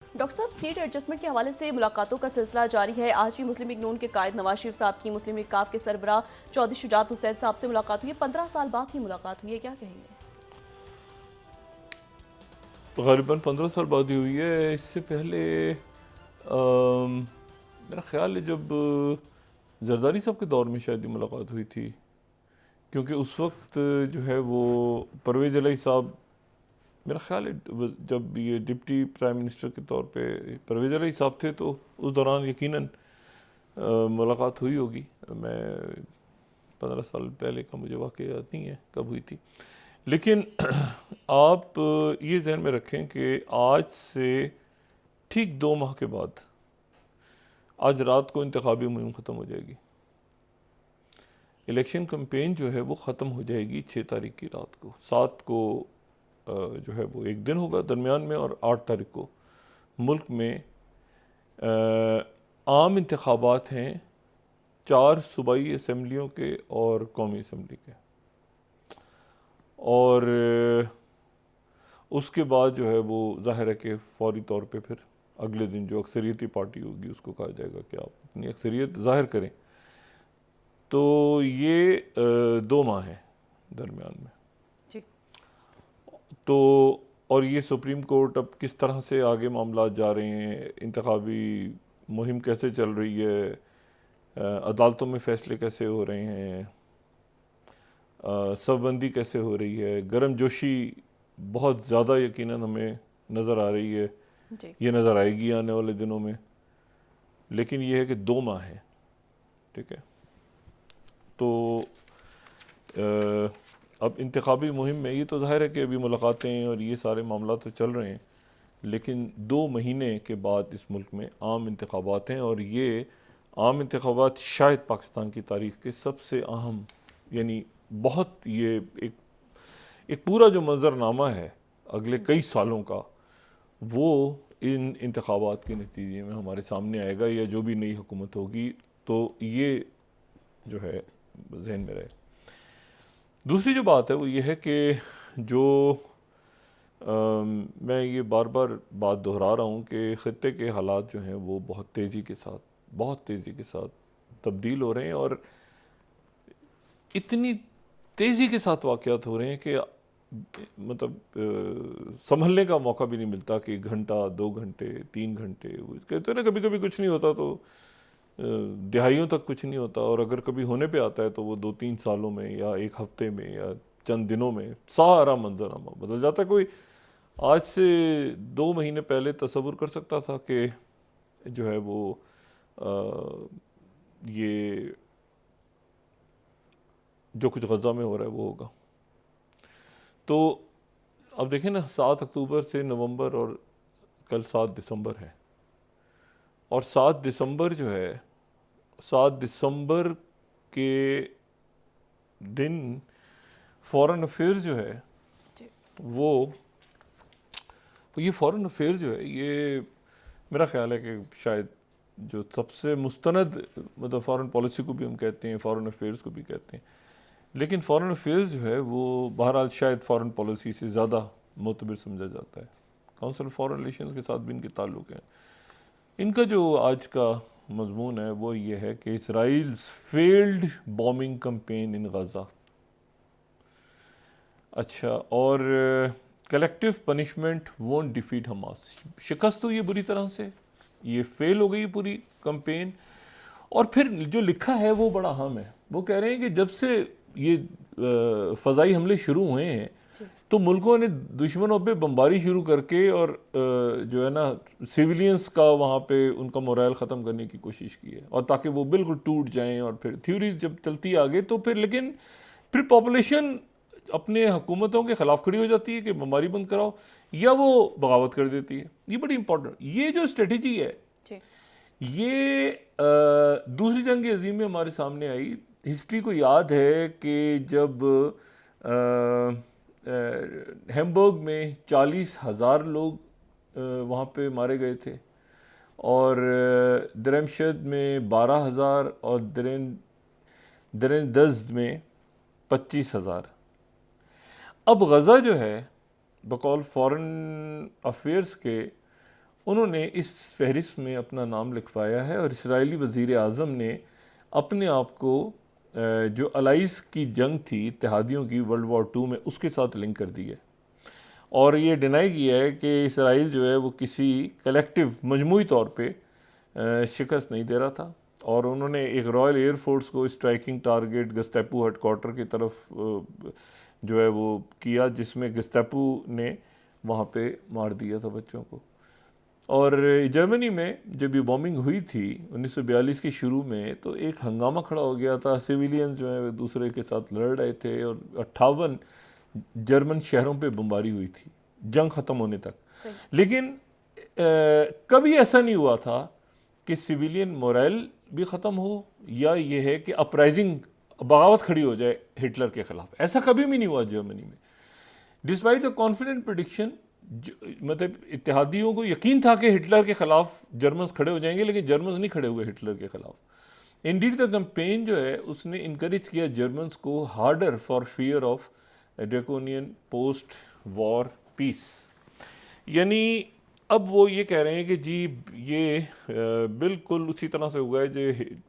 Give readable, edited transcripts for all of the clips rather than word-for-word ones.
Doctor साहब, seat adjustment के हवाले से मुलाकातों का सिलसिला जारी है। आज भी मुस्लिम लीग नून के कायद नवाज शरीफ साहब की मुस्लिम लीग काफ के सरबराह चौधरी शुजात हुसैन साहब से मुलाकात हुई है। 15 साल बाद की मुलाकात हुई है, क्या कहेंगे? तकरीबन 15 साल बाद ही हुई है। इससे पहले मेरा ख्याल है जब जरदारी साहब के दौर में शायद ये मुलाकात हुई थी, क्योंकि उस वक्त जो है वो परवेज़ इलाही साहब, मेरा ख्याल है जब ये डिप्टी प्राइम मिनिस्टर के तौर पे परवेज़ इलाही साहब थे, तो उस दौरान यकीनन मुलाकात हुई होगी। मैं 15 साल पहले का मुझे वाक़ई याद नहीं है कब हुई थी, लेकिन आप ये जहन में रखें कि आज से ठीक 2 माह के बाद आज रात को इंतखाबी मुहिम ख़त्म हो जाएगी। इलेक्शन कैंपेन जो है वो ख़त्म हो जाएगी 6 तारीख की रात को। 7 को जो है वो एक दिन होगा दरमियान में, और 8 तारीख को मुल्क में आम इंतखाबात हैं 4 सूबाई असम्बलियों के और कौमी असम्बली के। और उसके बाद जो है वो ज़ाहिर है कि फ़ौरी तौर पे फिर अगले दिन जो अक्सरियती पार्टी होगी उसको कहा जाएगा कि आप अपनी अक्सरियत ज़ाहिर करें। तो ये 2 माह है दरमियान में जी। तो, और ये सुप्रीम कोर्ट अब किस तरह से आगे मामला जा रहे हैं, इंतखाबी मुहिम कैसे चल रही है, अदालतों में फ़ैसले कैसे हो रहे हैं, सबबंदी कैसे हो रही है, गर्म जोशी बहुत ज़्यादा यकीनन हमें नज़र आ रही है। जी। ये नज़र आएगी आने वाले दिनों में। लेकिन ये है कि 2 माह है, ठीक है। तो अब इंतखाबी मुहिम में ये तो ज़ाहिर है कि अभी मुलाकातें और ये सारे मामला तो चल रहे हैं, लेकिन 2 महीने के बाद इस मुल्क में आम इंतखाबात हैं, और ये आम इंतखाबात शायद पाकिस्तान की तारीख़ के सबसे अहम, यानी बहुत ये एक पूरा जो मंजरनामा है अगले कई सालों का, वो इन इंतखाबात के नतीजे में हमारे सामने आएगा, या जो भी नई हुकूमत होगी। तो ये जो है जहन में रहे। दूसरी जो बात है वो ये है कि जो मैं ये बार बार बात दोहरा रहा हूँ कि ख़ित्ते के हालात जो हैं वो बहुत तेज़ी के साथ तब्दील हो रहे हैं, और इतनी तेज़ी के साथ वाक़यात हो रहे हैं कि मतलब संभलने का मौका भी नहीं मिलता कि घंटा 2 घंटे 3 घंटे, कहते हैं ना कभी कभी कुछ नहीं होता तो दिहाइयों तक कुछ नहीं होता, और अगर कभी होने पे आता है तो वो 2-3 सालों में या 1 हफ्ते में या चंद दिनों में सारा मंजरनामा बदल जाता है। कोई आज से 2 महीने पहले तसव्वुर कर सकता था कि जो है वो ये जो कुछ गज़ा में हो रहा है वो होगा। तो अब देखें ना, 7 अक्टूबर से नवंबर और कल 7 दिसंबर है, और 7 दिसंबर जो है, 7 दिसंबर के दिन फॉरेन अफेयर्स जो है वो ये फॉरेन अफेयर्स जो है, ये मेरा ख्याल है कि शायद जो सबसे मुस्तनद, मतलब फॉरेन पॉलिसी को भी हम कहते हैं, फॉरेन अफेयर्स को भी कहते हैं, लेकिन फॉरेन अफेयर्स जो है वो बहरहाल शायद फॉरेन पॉलिसी से ज़्यादा मोतबर समझा जाता है। काउंसिल फॉरेन रिलेशंस के साथ भी इनके ताल्लुक़ हैं। इनका जो आज का मजमून है वो ये है कि Israel's failed bombing campaign in Gaza. अच्छा, और collective punishment won't defeat Hamas. शिकस्त हुई है बुरी तरह से, ये फेल हो गई पूरी कैंपेन। और फिर जो लिखा है वो बड़ा अहम है। वो कह रहे हैं कि जब से ये फ़ज़ाई हमले शुरू हुए हैं तो मुल्कों ने दुश्मनों पे बमबारी शुरू करके और जो है ना सिविलियंस का वहाँ पे उनका मोरल ख़त्म करने की कोशिश की है, और ताकि वो बिल्कुल टूट जाएं। और फिर थ्योरीज जब चलती आगे तो फिर, लेकिन फिर पॉपुलेशन अपने हुकूमतों के ख़िलाफ़ खड़ी हो जाती है कि बमबारी बंद कराओ, या वो बगावत कर देती है। ये बड़ी इंपॉर्टेंट, ये जो स्ट्रेटजी है ये दूसरी जंग अज़ीम में हमारे सामने आई। हिस्ट्री को याद है कि जब हैम्बर्ग में 40,000 लोग वहाँ पे मारे गए थे, और दरमशद में 12,000, और दरदज़ में 25,000। अब गज़ा जो है बकौल फॉरेन अफेयर्स के, उन्होंने इस फहरिस्त में अपना नाम लिखवाया है और इसराइली वज़ीर आज़म ने अपने आप को जो अलाइस की जंग थी इत्तेहादियों की वर्ल्ड वॉर 2 में उसके साथ लिंक कर दी है और ये डिनाई किया है कि इसराइल जो है वो किसी कलेक्टिव मजमूई तौर पे शिकस्त नहीं दे रहा था और उन्होंने एक रॉयल एयरफोर्स को स्ट्राइकिंग टारगेट गस्टेपो हेडक्वार्टर की तरफ जो है वो किया जिसमें गस्टेपो ने वहाँ पे मार दिया था बच्चों को। और जर्मनी में जब ये बॉम्बिंग हुई थी 1942 के शुरू में तो एक हंगामा खड़ा हो गया था, सिविलियंस जो है दूसरे के साथ लड़ रहे थे और 58 जर्मन शहरों पे बमबारी हुई थी जंग ख़त्म होने तक। लेकिन कभी ऐसा नहीं हुआ था कि सिविलियन मोरल भी ख़त्म हो या ये है कि अपराइजिंग बगावत खड़ी हो जाए हिटलर के ख़िलाफ़, ऐसा कभी भी नहीं हुआ जर्मनी में। डिस्पाइट द कॉन्फिडेंट प्रेडिक्शन, मतलब इत्तेहादियों को यकीन था कि हिटलर के ख़िलाफ़ जर्मन्स खड़े हो जाएंगे, लेकिन जर्मन्स नहीं खड़े हुए हिटलर के ख़िलाफ़। इंडीड द कैंपेन जो है उसने इनकरेज किया जर्मन्स को harder for fear of draconian post war peace. यानी अब वो ये कह रहे हैं कि जी ये बिल्कुल उसी तरह से हुआ है जो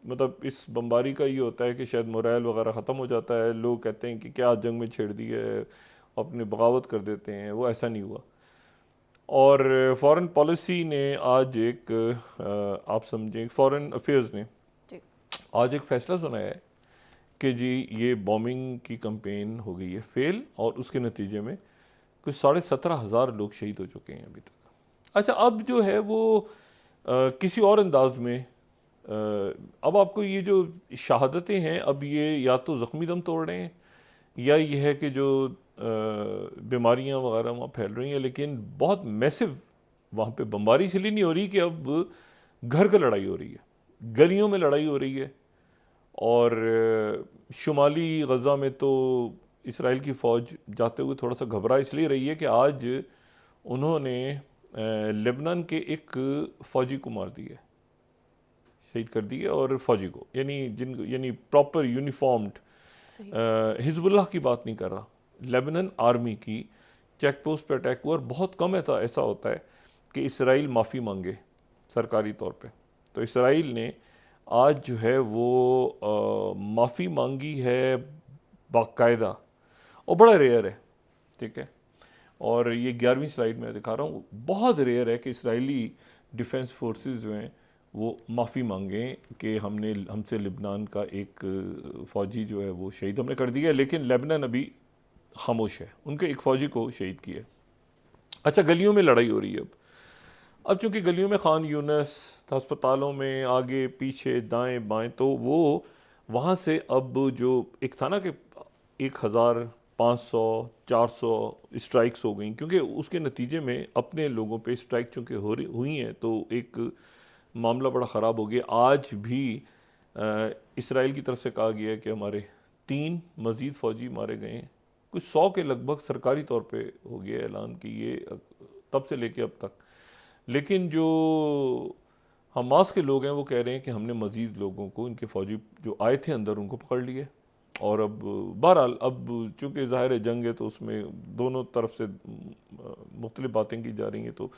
मतलब इस बमबारी का ये होता है कि शायद मोरल वगैरह ख़त्म हो जाता है, लोग कहते हैं कि क्या जंग में छेड़ दी है, अपनी बगावत कर देते हैं, वो ऐसा नहीं हुआ। और फॉरेन पॉलिसी ने आज एक आप समझें फॉरेन अफेयर्स ने आज एक फ़ैसला सुनाया है कि जी ये बॉम्बिंग की कैंपेन हो गई है फेल और उसके नतीजे में कुछ 17,500 लोग शहीद हो चुके हैं अभी तक। अच्छा, अब जो है वो किसी और अंदाज में अब आपको ये जो शहादतें हैं अब ये या तो ज़ख्मी दम तोड़ रहे हैं या ये है कि जो बीमारियां वगैरह वहाँ फैल रही हैं, लेकिन बहुत मैसिव वहाँ पे बमबारी इसलिए नहीं हो रही कि अब घर का लड़ाई हो रही है, गलियों में लड़ाई हो रही है। और शुमाली गज़ा में तो इसराइल की फ़ौज जाते हुए थोड़ा सा घबरा इसलिए रही है कि आज उन्होंने लेबनान के एक फ़ौजी को मार दिया, शहीद कर दिया, और फ़ौजी को यानी प्रॉपर यूनिफॉर्म्ड, हिजबुल्लाह की बात नहीं कर रहा, लेबनान आर्मी की चेक पोस्ट पर अटैक हुआ। और बहुत कम ऐसा होता है कि इसराइल माफ़ी मांगे सरकारी तौर पे, तो इसराइल ने आज जो है वो माफ़ी मांगी है बाकायदा और बड़ा रेयर है, ठीक है। और ये 11वीं स्लाइड में दिखा रहा हूँ, बहुत रेयर है कि इसराइली डिफेंस फोर्सेस जो हैं वो माफ़ी मांगें कि हमसे लेबनान का एक फ़ौजी जो है वो शहीद हमने कर दिया, लेकिन लेबनान अभी खामोश है, उनके एक फ़ौजी को शहीद किया। अच्छा, गलियों में लड़ाई हो रही है अब चूँकि गलियों में खान यूनस, अस्पतालों में आगे पीछे दाएं बाएं, तो वो वहाँ से अब जो एक था ना कि 1,500 400 स्ट्राइक्स हो गई, क्योंकि उसके नतीजे में अपने लोगों पे स्ट्राइक चूँकि हुई हैं तो एक मामला बड़ा ख़राब हो गया। आज भी इसराइल की तरफ से कहा गया है कि हमारे 3 मज़ीद फ़ौजी मारे गए हैं, कुछ 100 के लगभग सरकारी तौर पे हो गया ऐलान कि ये तब से लेके अब तक। लेकिन जो हमास के लोग हैं वो कह रहे हैं कि हमने मज़ीद लोगों को, इनके फ़ौजी जो आए थे अंदर, उनको पकड़ लिए। और अब बहरहाल अब चूँकि ज़ाहिर है जंग है तो उसमें दोनों तरफ से मुख्तलिफ़ बातें की जा रही हैं, तो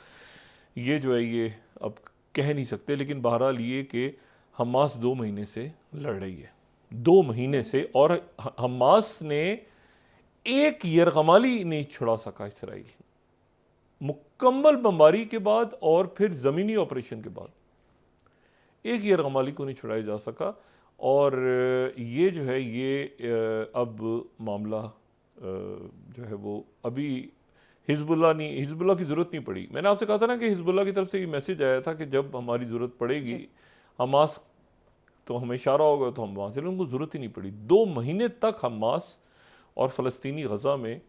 ये जो है ये अब कह नहीं सकते। लेकिन बहरहाल ये कि हमास 2 महीने से लड़ रही है, 2 महीने से, और हमास ने एक यरगमाली नहीं छुड़ा सका इसराइल, मुकम्मल बमबारी के बाद और फिर ज़मीनी ऑपरेशन के बाद एक यरगमाली को नहीं छुड़ाया जा सका। और ये जो है ये अब मामला जो है वो अभी हिजबुल्लाह की ज़रूरत नहीं पड़ी। मैंने आपसे कहा था ना कि हिजबुल्लाह की तरफ से ये मैसेज आया था कि जब हमारी ज़रूरत पड़ेगी हमास तो हमें इशारा होगा तो हम वहाँ से, उनको ज़रूरत ही नहीं पड़ी। 2 महीने तक हमास और फ़लस्तीनी गज़ा में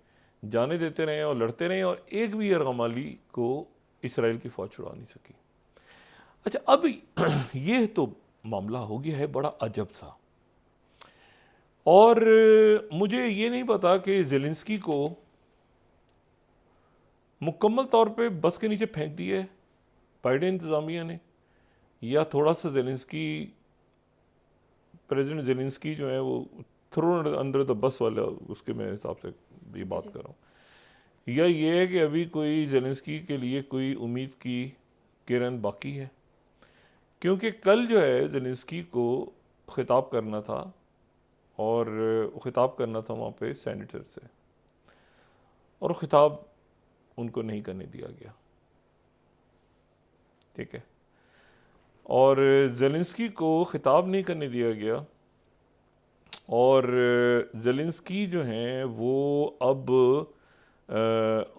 जाने देते रहे और लड़ते रहे और एक भी यरगमाली को इसराइल की फ़ौज छुड़ा नहीं सकी। अच्छा, अब ये तो मामला हो गया है बड़ा अजब सा, और मुझे ये नहीं पता कि ज़ेलेंस्की को मुकम्मल तौर पे बस के नीचे फेंक दिया है बाइडेन इंतज़ामिया ने, या थोड़ा सा प्रेसिडेंट ज़ेलेंस्की जो है वो थ्रोन अंडर द बस वाला, उसके मैं हिसाब से ये बात कर रहा हूँ, या ये है कि अभी कोई ज़ेलेंस्की के लिए कोई उम्मीद की किरण बाकी है, क्योंकि कल जो है ज़ेलेंस्की को ख़िताब करना था और ख़िताब करना था वहाँ पे सेनेटर से, और ख़िताब उनको नहीं करने दिया गया। ठीक है, और ज़ेलेंस्की को ख़िताब नहीं करने दिया गया, और ज़ेलेंस्की जो हैं वो अब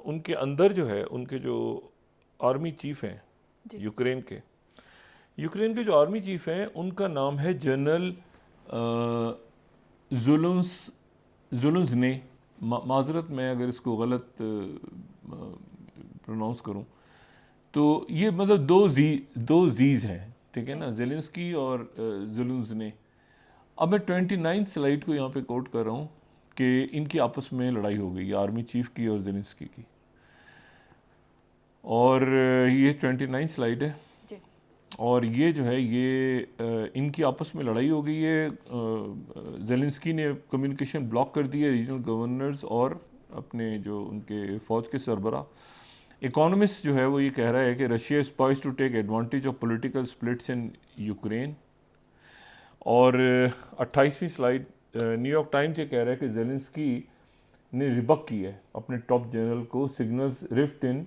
उनके अंदर जो है, उनके जो आर्मी चीफ़ हैं यूक्रेन के जो आर्मी चीफ़ हैं, उनका नाम है जनरल ज़ुलुन्ज़ने। माज़रत मैं अगर इसको गलत प्रोनाउंस करूं, तो ये मतलब दो जीज़ हैं, ठीक है ना, ज़ेलेंस्की और ज़ुलुन्ज़ने। अब मैं 29 स्लाइड को यहाँ पे कोट कर रहा हूँ कि इनकी आपस में लड़ाई हो गई, आर्मी चीफ की और ज़ेलेंस्की की, और ये 29 स्लाइड है जी। और ये जो है ये इनकी आपस में लड़ाई हो गई है। ज़ेलेंस्की ने कम्युनिकेशन ब्लॉक कर दी है रीजनल गवर्नर्स और अपने जो उनके फ़ौज के सरबरा। इकोनॉमिस्ट जो है वो ये कह रहा है कि Russia is poised to take advantage of political splits in Ukraine. और 28वीं स्लाइड, न्यूयॉर्क टाइम्स ये कह रहा है कि ज़ेलेंस्की ने रिबक की है अपने टॉप जनरल को, signals rift in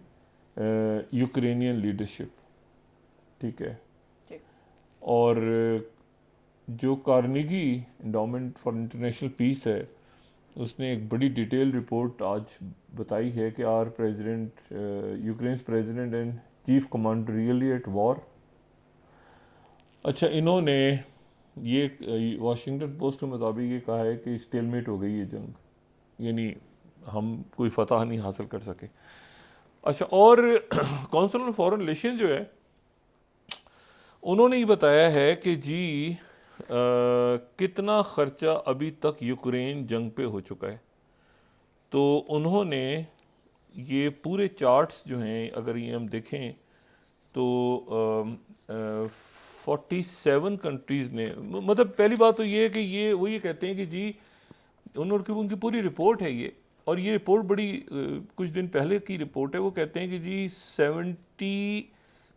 Ukrainian leadership. ठीक है, और जो Carnegie Endowment for International Peace है, उसने एक बड़ी डिटेल रिपोर्ट आज बताई है कि are president, Ukraine president and chief commander really at war. अच्छा, इन्होंने ये वाशिंगटन पोस्ट के मुताबिक ये कहा है कि स्टेलमेट हो गई ये जंग, यानी हम कोई फतह नहीं हासिल कर सके। अच्छा, और काउंसिल ऑन फॉरेन रिलेशन जो है, उन्होंने ये बताया है कि जी कितना ख़र्चा अभी तक यूक्रेन जंग पे हो चुका है। तो उन्होंने ये पूरे चार्ट्स जो हैं, अगर ये हम देखें तो 47 कंट्रीज़ ने, मतलब पहली बात तो ये है कि ये वो ये कहते हैं कि जी उनकी पूरी रिपोर्ट है ये, और ये रिपोर्ट बड़ी कुछ दिन पहले की रिपोर्ट है। वो कहते हैं कि जी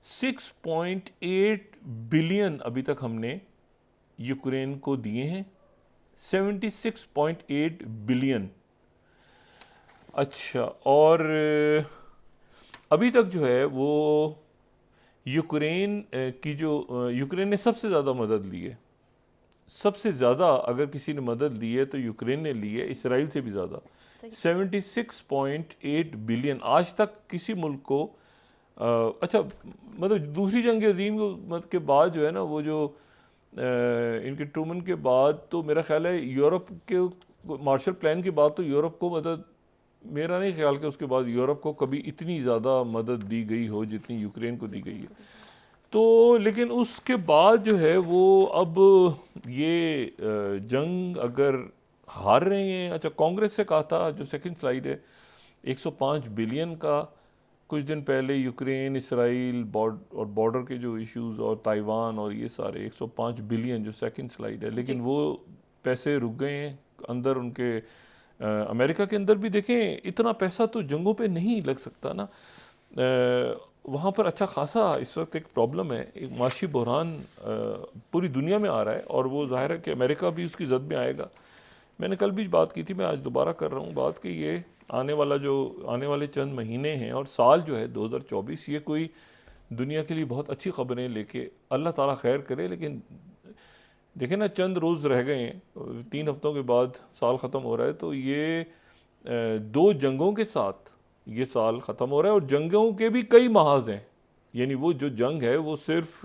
76.8 बिलियन अभी तक हमने यूक्रेन को दिए हैं, 76.8 बिलियन। अच्छा, और अभी तक जो है वो यूक्रेन की जो यूक्रेन ने सबसे ज़्यादा मदद ली है, सबसे ज़्यादा अगर किसी ने मदद ली है तो यूक्रेन ने ली है, इसराइल से भी ज़्यादा, 76.8 बिलियन। आज तक किसी मुल्क को अच्छा, मतलब दूसरी जंग अजीम के बाद जो है ना, वो जो इनके ट्रूमन के बाद, तो मेरा ख्याल है यूरोप के मार्शल प्लान के बाद तो यूरोप को मदद, मेरा नहीं ख्याल कि उसके बाद यूरोप को कभी इतनी ज़्यादा मदद दी गई हो जितनी यूक्रेन को दी गई है। तो लेकिन उसके बाद जो है वो अब ये जंग अगर हार रहे हैं। अच्छा, कांग्रेस से कहा था, जो सेकंड स्लाइड है, 105 बिलियन का कुछ दिन पहले यूक्रेन, इसराइल और बॉर्डर के जो इश्यूज और ताइवान और ये सारे 105 बिलियन जो सेकंड स्लाइड है, लेकिन वो पैसे रुक गए हैं अंदर उनके। अमेरिका के अंदर भी देखें, इतना पैसा तो जंगों पे नहीं लग सकता ना, वहाँ पर अच्छा खासा इस वक्त एक प्रॉब्लम है, एक माशी बहरान पूरी दुनिया में आ रहा है, और वो जाहिर है कि अमेरिका भी उसकी जद में आएगा। मैंने कल भी बात की थी, मैं आज दोबारा कर रहा हूँ बात कि ये आने वाले चंद महीने हैं और साल जो है 2024, ये कोई दुनिया के लिए बहुत अच्छी खबरें लेके अल्लाह ताला खैर करे। लेकिन देखें ना, चंद रोज़ रह गए हैं, 3 हफ्तों के बाद साल ख़त्म हो रहा है, तो ये 2 जंगों के साथ ये साल ख़त्म हो रहा है, और जंगों के भी कई महाज हैं, यानी वो जो जंग है वो सिर्फ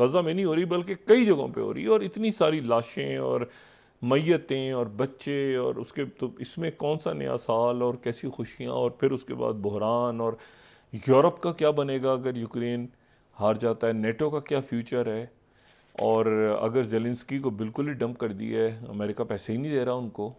गज़ा में नहीं हो रही बल्कि कई जगहों पे हो रही है, और इतनी सारी लाशें और मैयतें और बच्चे, और उसके तो इसमें कौन सा नया साल और कैसी खुशियाँ, और फिर उसके बाद बहरान, और यूरोप का क्या बनेगा अगर यूक्रेन हार जाता है, नेटो का क्या फ्यूचर है, और अगर ज़ेलेंस्की को बिल्कुल ही डंप कर दिया है, अमेरिका पैसे ही नहीं दे रहा उनको,